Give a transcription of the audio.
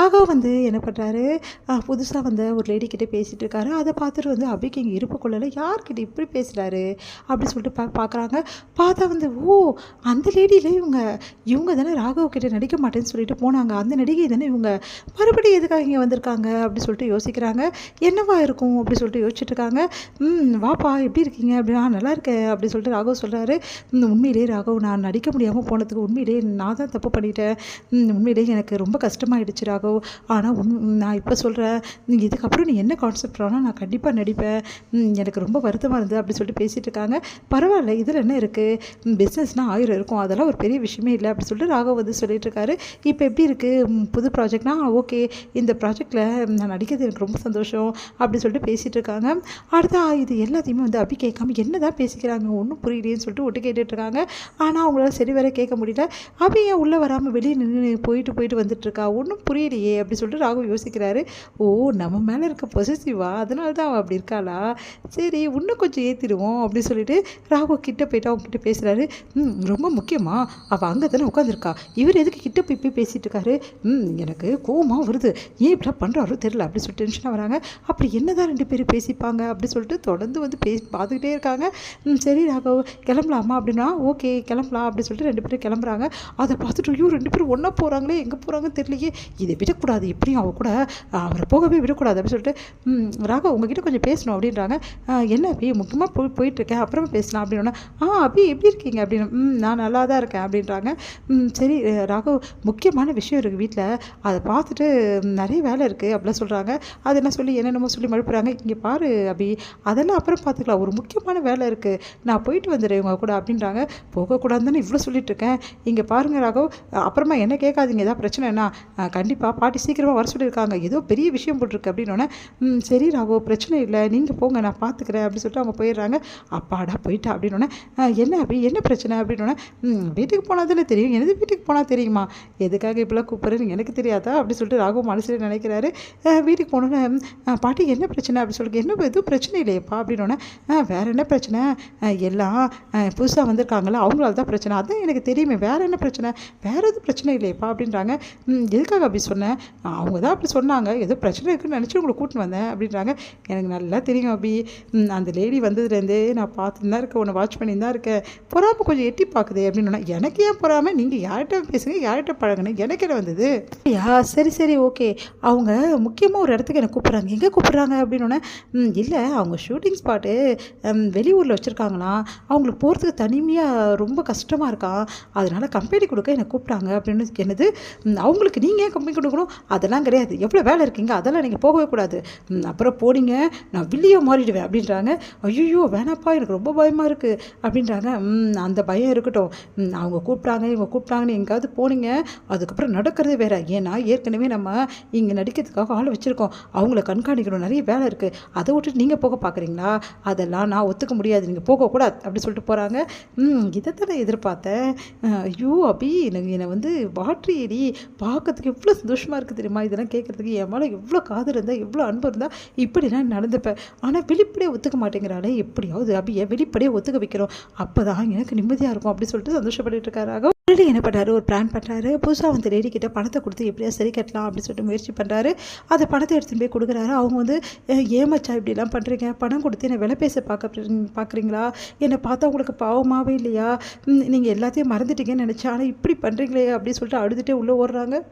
ராகவ் என்ன பண்ணுறாரு, புதுசாக ஒரு லேடி கிட்டே பேசிகிட்டு இருக்காரு. அதை பார்த்துட்டு அபிக்கு இங்கே இருப்பு கொள்ளலை, யார்கிட்ட இப்படி பேசுகிறாரு அப்படின்னு சொல்லிட்டு பார்க்குறாங்க. பார்த்தா ஓ அந்த லேடியில் இவங்க தானே ராகவ் கிட்டே நடிக்க மாட்டேன்னு சொல்லிட்டு போனாங்க, அந்த நடிகை தானே இவங்க, மறுபடியும் எதுக்காக இங்கே வந்திருக்காங்க அப்படின்னு சொல்லிட்டு யோசிக்கிறாங்க. என்னவா இருக்கும் அப்படின்னு சொல்லிட்டு யோசிச்சுட்டு இருக்காங்க. வாப்பா எப்படி இருக்கீங்க அப்படின்னா, நல்லா இருக்கேன் அப்படின்னு சொல்லிட்டு ராகவ் சொல்கிறாரு. உண்மையிலே ராகவ், நான் நடிக்க முடியாமல் போனதுக்கு உண்மையிலே நான் தான் தப்பு பண்ணிட்டேன். உண்மையிலே எனக்கு ரொம்ப கஷ்டமாயிடுச்சு ராகவ். ஆனால் நான் இப்போ சொல்கிறேன், இதுக்கப்புறம் நீ என்ன கான்செப்ட் ஆனால் நான் கண்டிப்பாக நடிப்பேன். எனக்கு ரொம்ப வருத்தமாக இருந்தது அப்படி சொல்லிட்டு பேசிகிட்டு இருக்காங்க. பரவாயில்ல, இதில் என்ன இருக்குது, பிஸ்னஸ்னால் 1000 இருக்கும், அதெல்லாம் ஒரு பெரிய விஷயமே இல்லை அப்படி சொல்லிட்டு ராகவ் சொல்லிட்டு இருக்காரு. இப்போ எப்படி இருக்குது புது ப்ராஜெக்ட்னா, ஓகே இந்த ப்ராஜெக்டில் நான் நடிக்கிறது எனக்கு ரொம்ப சந்தோஷம் அப்படி சொல்லிட்டு பேசிகிட்டு இருக்காங்க. அடுத்த இது எல்லாத்தையுமே அபி கேட்காம என்ன தான் பேசிக்கிறாங்க ஒன்றும் புரியலேன்னு சொல்லிட்டு ஒட்டு கேட்டுட்ருக்காங்க. ஆனால் அவங்களால சரி வர கேட்க முடியல. அபி ஏன் உள்ளே வராமல் வெளியே நின்று போயிட்டு வந்துட்டுருக்கா, ஒன்றும் புரியலையே அப்படி சொல்லிட்டு ராகவ் யோசிக்கிறாரு. ஓ நம்ம மேலே இருக்க பொசசிவா, அதனால தான் அவள் அப்படி இருக்காளா, சரி இன்னும் கொஞ்சம் ஏற்றிடுவோம் அப்படின்னு சொல்லிட்டு ராகவ் கிட்டே போயிட்டு அவங்க கிட்டே பேசுகிறாரு. ரொம்ப முக்கியமாக அவள் அங்கே தானே உட்காந்துருக்கா, இவர் எதுக்கு கிட்ட போய் பேசிகிட்டு இருக்காரு, எனக்கு கோவமாக வருது, ஏன் இப்படிலாம் பண்ணுறாரோ தெரியல அப்படி சொல்லிட்டு டென்ஷனாக வராங்க. அப்படி என்ன தான் 2 பேரும் பேசிப்பாங்க அப்படி சொல்லிட்டு தொடர்ந்து பார்த்துக்கிட்டே இருக்காங்க. சரி ராகவ் கிளம்பலாமா அப்படின்னா, ஓகே கிளம்பலாம் அப்படி சொல்லிட்டு 2 பேரும் கிளம்புறாங்க. அதை பார்த்துட்டு ஐயோ 2 பேரும் ஒன்றா போகிறாங்களே, எங்கே போகிறாங்கன்னு தெரியலையே, இதை விடக்கூடாது, எப்படியும் அவள் கூட அவரை போகவே விடக்கூடாது அப்படின்னு சொல்லிட்டு ராகவ் உங்ககிட்ட கொஞ்சம் பேசணும் அப்படின்றாங்க. என்ன அபி முக்கியமாக போயிட்டுருக்கேன், அப்புறமா பேசலாம் அப்படின்னா, அபி எப்படி இருக்கீங்க அப்படின்னு, நான் நல்லா தான் இருக்கேன் அப்படின்றாங்க. சரி ராகவ் முக்கியமான விஷயம் இருக்குது வீட்டில், அதை பார்த்துட்டு நிறைய வேலை இருக்குது அப்படிலாம் சொல்கிறாங்க. அது என்ன சொல்லி என்னென்னமோ சொல்லி மழுப்புறாங்க. இங்கே பாரு அபி, அதெல்லாம் அப்புறம் பார்த்துக்கலாம், ஒரு முக்கியமான வேலை இருக்குது, நான் போயிட்டு வந்துடுறேன் இவங்க கூட அப்படின்றாங்க. போகக்கூடாதுன்னு இவ்வளோ சொல்லிட்டுருக்கேன், இங்கே பாருங்கள் ராகவ், அப்புறமா என்ன கேட்காதீங்க, ஏதாவது பிரச்சனைனா கண்டிப்பாக பாட்டி சீக்கிரமாக வர சொல்லியிருக்காங்க, ஏதோ பெரிய விஷயம் போட்டிருக்கு அப்படின்னோடனே, சரி ராகவ் பிரச்சனை இல்லை, நீங்கள் போங்க நான் பார்த்துக்கிறேன் அப்படின்னு சொல்லிட்டு அவங்க போயிடுறாங்க. அப்பாடா போயிட்டா அப்படின்னோடனே, என்ன அபி என்ன பிரச்சனை அப்படின்னோடனே, வீட்டுக்கு போனால் தானே தெரியும், எனது வீட்டுக்கு போனால் தெரியுமா, எதுக்காக இப்போலாம் கூப்பிட்றேன்னு எனக்கு தெரியாதா அப்படி சொல்லிட்டு ராகவ் மனசில் நினைக்கிறாரு. வீட்டுக்கு போனோன்னே, பாட்டி என்ன பிரச்சனை அப்படி சொல்லிட்டு, என்ன எதுவும் பிரச்சனை இல்லையப்பா அப்படின்னோடனே, வேறு என்ன பிரச்சனை, எல்லாம் புதுசாக வந்திருக்காங்களா அவங்களால தான் பிரச்சனை, அதான் எனக்கு தெரியுமே, வேறு என்ன பிரச்சனை, வேறு எதுவும் பிரச்சனை இல்லையப்பா அப்படின்றாங்க. எதுக்காக அப்படி சொன்னேன், அவங்க தான் அப்படி சொன்னாங்க, ஏதோ பிரச்சனை இருக்குன்னு நினச்சி உங்களை கூட்டின்னு வந்தேன் அப்படின்றாங்க. எனக்கு நல்லா தெரியும் அபி, அந்த லேடி வந்ததுலேருந்தே நான் பார்த்துன்னு தான் இருக்கேன், உன்னை வாட்ச் பண்ணி தான் இருக்கேன், பொறாமல் கொஞ்சம் எட்டி பார்க்குது அப்படின்னா, எனக்கு ஏன் பொறாமல், நீங்கள் யார்கிட்ட பேசுங்க யார்கிட்ட பழகுனேன், எனக்கு என்ன வந்தது, சரி ஓகே, அவங்க முக்கியமாக ஒரு இடத்துக்கு எனக்கு கூப்பிட்றாங்க, எங்கே கூப்பிட்றாங்க அப்படின்னோடனே, இல்லை அவங்க ஷூட்டிங் ஸ்பாட்டு வெளியூரில் வச்சுருக்காங்களாம், அவங்களுக்கு போகிறதுக்கு தனிமையாக ரொம்ப கஷ்டமாக இருக்கான், அதனால் கம்பெனி கொடுக்க என்னை கூப்பிட்டாங்க அப்படின்னு. என்னது அவங்களுக்கு நீங்கள் ஏன் கம்பெனி கொடுக்கணும், அதெல்லாம் கிடையாது, எவ்வளோ வேலை இருக்கீங்க, அதெல்லாம் நீங்கள் போகவே கூடாது, அப்புறம் போனீங்க நான் வில்லியோ மாறிடுவேன் அப்படின்றாங்க. ஐயோ வேணாப்பா எனக்கு ரொம்ப பயமாக இருக்குது அப்படின்றாங்க. அந்த பயம் இருக்கட்டும், அவங்க கூப்பிட்டாங்க இவங்க கூப்பிட்டாங்கன்னு எங்கேயாவது போனீங்க, அதுக்கப்புறம் நடக்கிறதே வேறு, ஏன்னா ஏற்கனவே நம்ம இங்கே நடிக்கிறதுக்காக ஆள் வச்சுருக்கோம், அவங்கள கண்காணிக்கணும், நிறைய வேலை இருக்குது, அதை விட்டுட்டு நீங்கள் போக பார்க்குறீங்களா, அதெல்லாம் நான் ஒத்துக்க முடியாது, நீங்கள் போகக்கூடாது அப்படி சொல்லிட்டு போகிறாங்க. இதைத்தானே எதிர்பார்த்தேன், ஐயோ அபி என்னை வாட்ரி ஏறி பார்க்கறதுக்கு எவ்வளோ சந்தோஷமாக இருக்குது தெரியுமா, இதெல்லாம் கேட்குறதுக்கு என் மேலே எவ்வளோ காதல் இருந்தால் எவ்வளோ அன்பு இருந்தால் இப்படிலாம் நடந்துப்பேன், ஆனால் வெளிப்படையாக ஒத்துக்க மாட்டேங்கிறாளே, எப்படியாவது அபியை வெளிப்படையாக ஒத்துக்க வைக்கிறோம், அப்போ தான் எனக்கு நிம்மதியாக இருக்கும் அப்படி சொல்லிட்டு சந்தோஷப்பட்டு இருக்காராக. ஆல்ரெடி என்ன பண்ணுறாரு, ஒரு பிளான் பண்ணுறாரு, புதுசாக லேடி கிட்ட பணத்தை கொடுத்து எப்படியா சரி கட்டலாம் அப்படின்னு சொல்லிட்டு முயற்சி பண்ணுறாரு. அந்த பணத்தை எடுத்துகிட்டு போய் கொடுக்குறாரு. அவங்க ஏமாச்சா இப்படிலாம் பண்ணுறீங்க, பணம் கொடுத்து என்னை விலை பேச பார்க்குறீங்களா, என்னை பார்த்தா உங்களுக்கு பாவமாகவே இல்லையா, நீங்கள் எல்லாத்தையும் மறந்துட்டீங்கன்னு நினச்சா, ஆனால் இப்படி பண்ணுறீங்களே அப்படின்னு சொல்லிட்டு அழுதுகிட்டே உள்ளே ஓடுறாங்க.